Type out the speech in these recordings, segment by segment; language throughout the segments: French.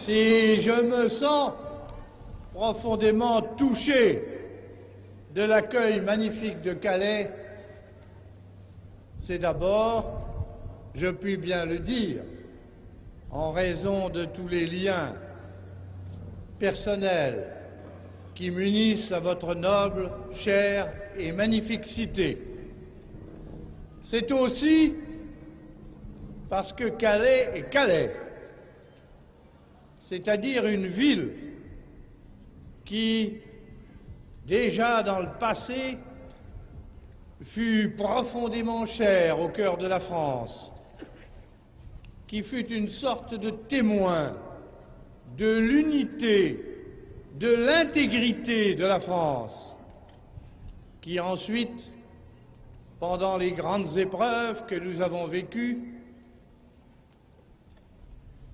Si je me sens profondément touché de l'accueil magnifique de Calais, c'est d'abord, je puis bien le dire, en raison de tous les liens personnels qui m'unissent à votre noble, chère et magnifique cité. C'est aussi parce que Calais est Calais, c'est-à-dire une ville qui, déjà dans le passé, fut profondément chère au cœur de la France, qui fut une sorte de témoin de l'unité, de l'intégrité de la France, qui ensuite, pendant les grandes épreuves que nous avons vécues,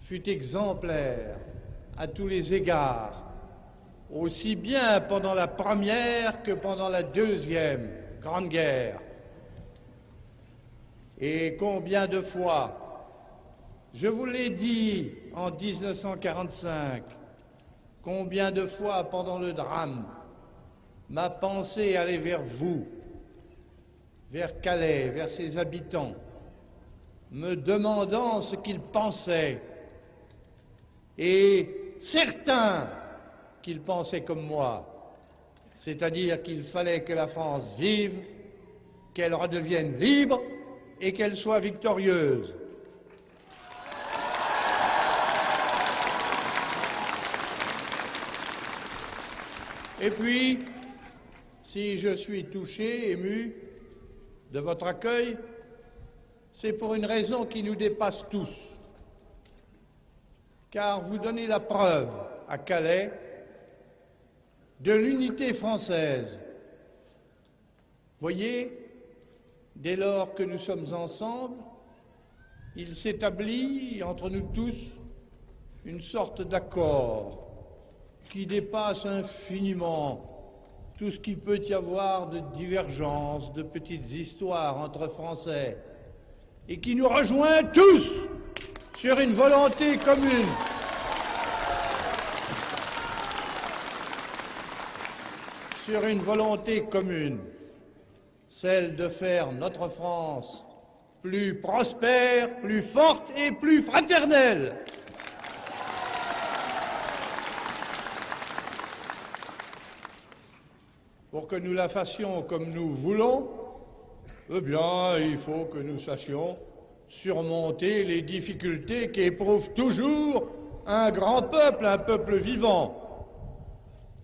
fut exemplaire à tous les égards, aussi bien pendant la première que pendant la deuxième Grande Guerre. Et combien de fois, je vous l'ai dit en 1945, combien de fois pendant le drame, ma pensée allait vers vous, vers Calais, vers ses habitants, me demandant ce qu'ils pensaient, et certains qu'ils pensaient comme moi, c'est-à-dire qu'il fallait que la France vive, qu'elle redevienne libre et qu'elle soit victorieuse. Et puis, si je suis touché, ému de votre accueil, c'est pour une raison qui nous dépasse tous. Car vous donnez la preuve à Calais de l'unité française. Voyez, dès lors que nous sommes ensemble, il s'établit entre nous tous une sorte d'accord qui dépasse infiniment tout ce qu'il peut y avoir de divergences, de petites histoires entre Français, et qui nous rejoint tous sur une volonté commune. Sur une volonté commune, celle de faire notre France plus prospère, plus forte et plus fraternelle. Pour que nous la fassions comme nous voulons, eh bien, il faut que nous sachions surmonter les difficultés qu'éprouve toujours un grand peuple, un peuple vivant.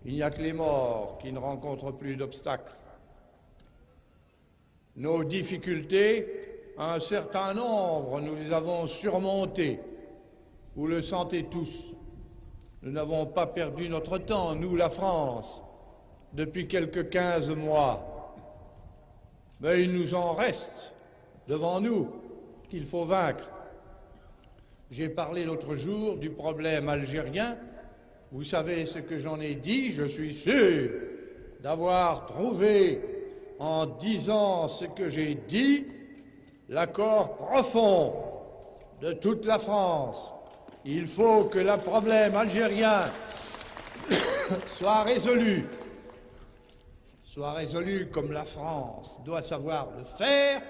Il n'y a que les morts qui ne rencontrent plus d'obstacles. Nos difficultés, un certain nombre, nous les avons surmontées. Vous le sentez tous. Nous n'avons pas perdu notre temps, nous, la France, depuis quelques 15 mois. Mais il nous en reste devant nous qu'il faut vaincre. J'ai parlé l'autre jour du problème algérien. Vous savez ce que j'en ai dit. Je suis sûr d'avoir trouvé, en disant ce que j'ai dit, l'accord profond de toute la France. Il faut que le problème algérien soit résolu comme la France doit savoir le faire,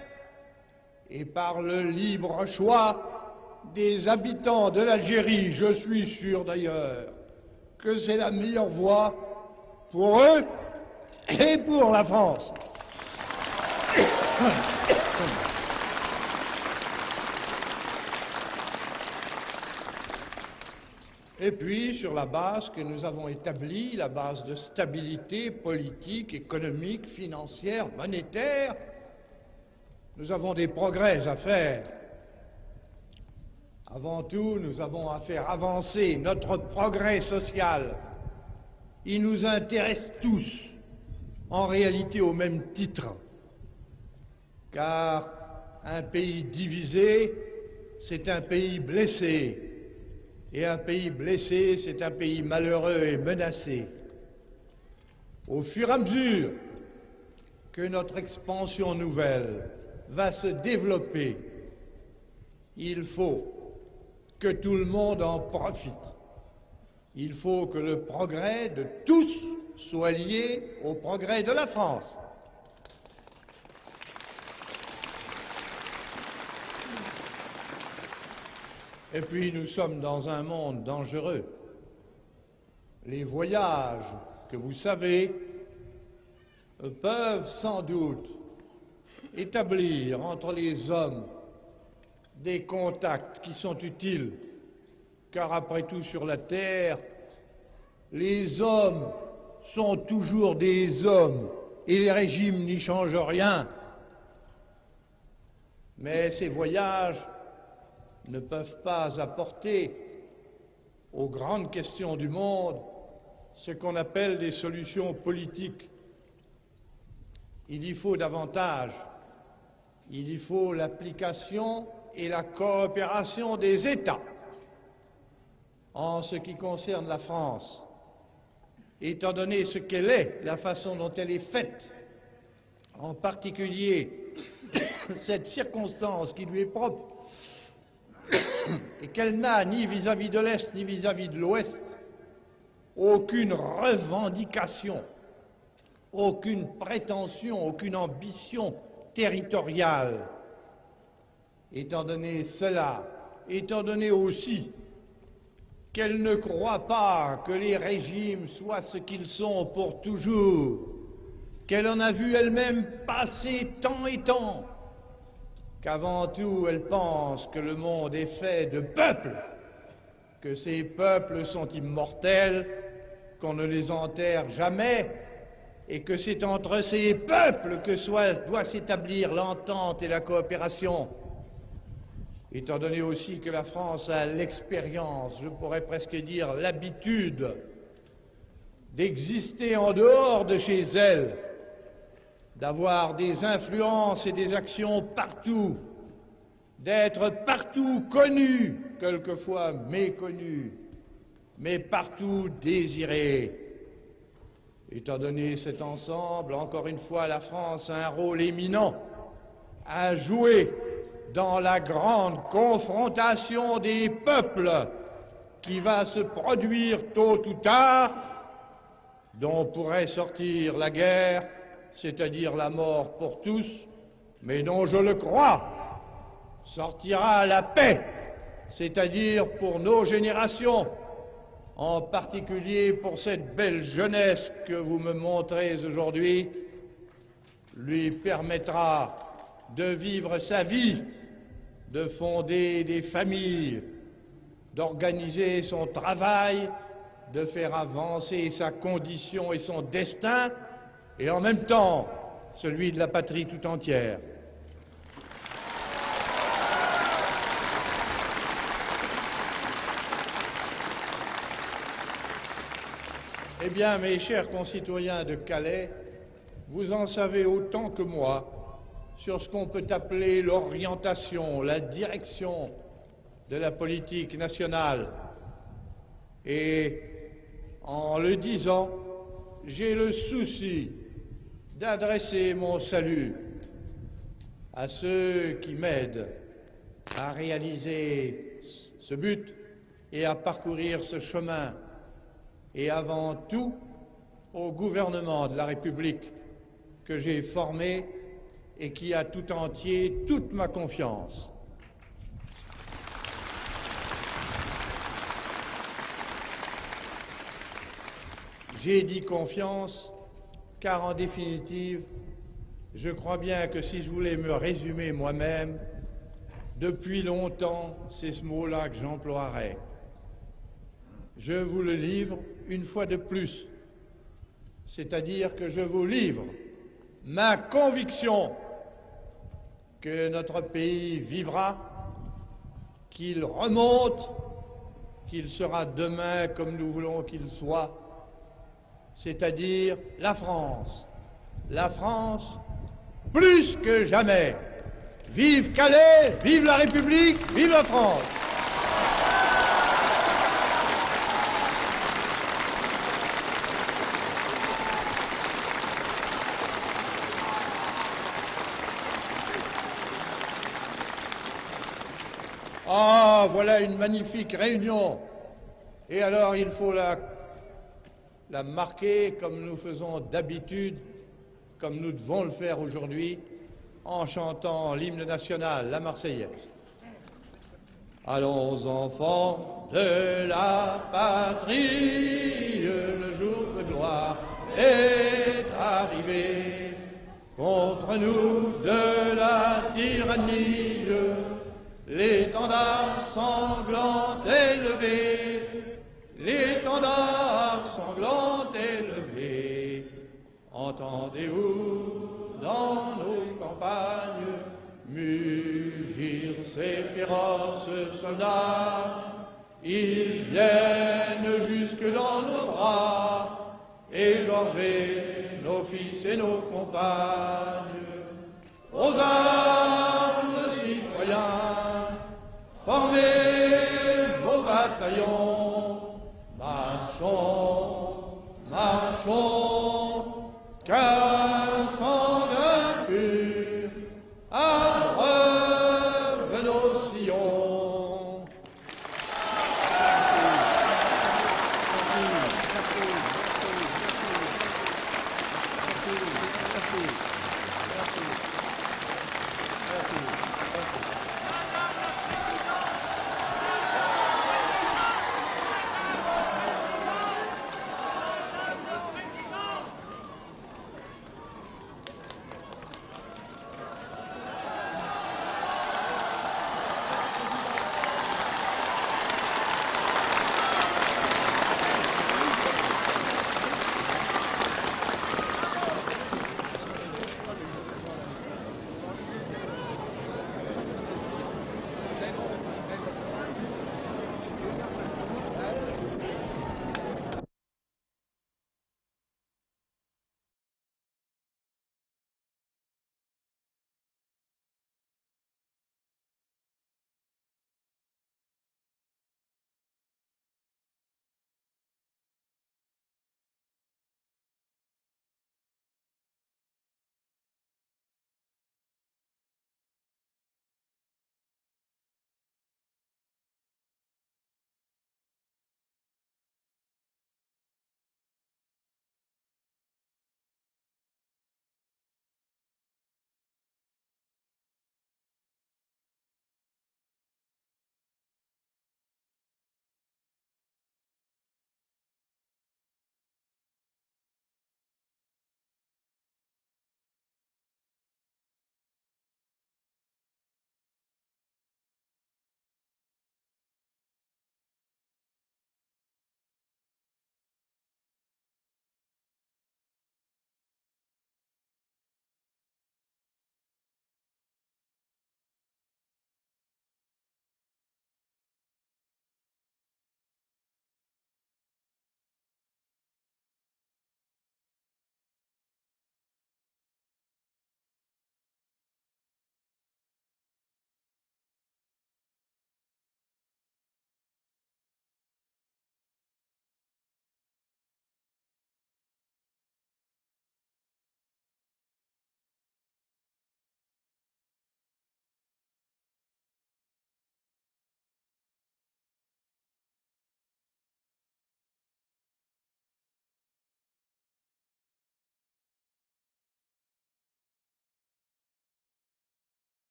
et par le libre choix des habitants de l'Algérie. Je suis sûr d'ailleurs que c'est la meilleure voie pour eux et pour la France. Et puis, sur la base que nous avons établie, la base de stabilité politique, économique, financière, monétaire, nous avons des progrès à faire. Avant tout, nous avons à faire avancer notre progrès social. Il nous intéresse tous, en réalité au même titre, car un pays divisé, c'est un pays blessé. Et un pays blessé, c'est un pays malheureux et menacé. Au fur et à mesure que notre expansion nouvelle va se développer, il faut que tout le monde en profite. Il faut que le progrès de tous soit lié au progrès de la France. Et puis nous sommes dans un monde dangereux. Les voyages que vous savez peuvent sans doute établir entre les hommes des contacts qui sont utiles, car après tout sur la terre, les hommes sont toujours des hommes et les régimes n'y changent rien. Mais ces voyages ne peuvent pas apporter aux grandes questions du monde ce qu'on appelle des solutions politiques. Il y faut davantage, il y faut l'application et la coopération des États. En ce qui concerne la France, étant donné ce qu'elle est, la façon dont elle est faite, en particulier cette circonstance qui lui est propre, et qu'elle n'a ni vis-à-vis de l'Est ni vis-à-vis de l'Ouest aucune revendication, aucune prétention, aucune ambition territoriale. Étant donné cela, étant donné aussi qu'elle ne croit pas que les régimes soient ce qu'ils sont pour toujours, qu'elle en a vu elle-même passer tant et tant, qu'avant tout elle pense que le monde est fait de peuples, que ces peuples sont immortels, qu'on ne les enterre jamais, et que c'est entre ces peuples que doit s'établir l'entente et la coopération. Étant donné aussi que la France a l'expérience, je pourrais presque dire l'habitude, d'exister en dehors de chez elle, d'avoir des influences et des actions partout, d'être partout connue, quelquefois méconnue, mais partout désirée. Étant donné cet ensemble, encore une fois, la France a un rôle éminent à jouer dans la grande confrontation des peuples qui va se produire tôt ou tard, dont pourrait sortir la guerre, c'est-à-dire la mort pour tous, mais dont, je le crois, sortira la paix, c'est-à-dire pour nos générations, en particulier pour cette belle jeunesse que vous me montrez aujourd'hui, lui permettra de vivre sa vie, de fonder des familles, d'organiser son travail, de faire avancer sa condition et son destin, et en même temps celui de la patrie tout entière. Eh bien, mes chers concitoyens de Calais, vous en savez autant que moi sur ce qu'on peut appeler l'orientation, la direction de la politique nationale. Et en le disant, j'ai le souci d'adresser mon salut à ceux qui m'aident à réaliser ce but et à parcourir ce chemin, et avant tout au gouvernement de la République que j'ai formé et qui a tout entier toute ma confiance. J'ai dit confiance car en définitive, je crois bien que si je voulais me résumer moi-même, depuis longtemps, c'est ce mot-là que j'emploierais. Je vous le livre une fois de plus, c'est-à-dire que je vous livre ma conviction que notre pays vivra, qu'il remonte, qu'il sera demain comme nous voulons qu'il soit, c'est-à-dire la France plus que jamais. Vive Calais, vive la République, vive la France! Ah, voilà une magnifique réunion Et alors il faut la marquer comme nous faisons d'habitude, comme nous devons le faire aujourd'hui, en chantant l'hymne national, la Marseillaise. Allons enfants de la patrie, le jour de gloire est arrivé. Contre nous de la tyrannie, l'étendard sanglant est levé, l'étendard sanglant est levé. Entendez-vous dans nos campagnes mugir ces féroces soldats? Ils viennent jusque dans nos bras, égorger nos fils et nos compagnes. Aux armes, citoyens, formez vos bataillons, marchons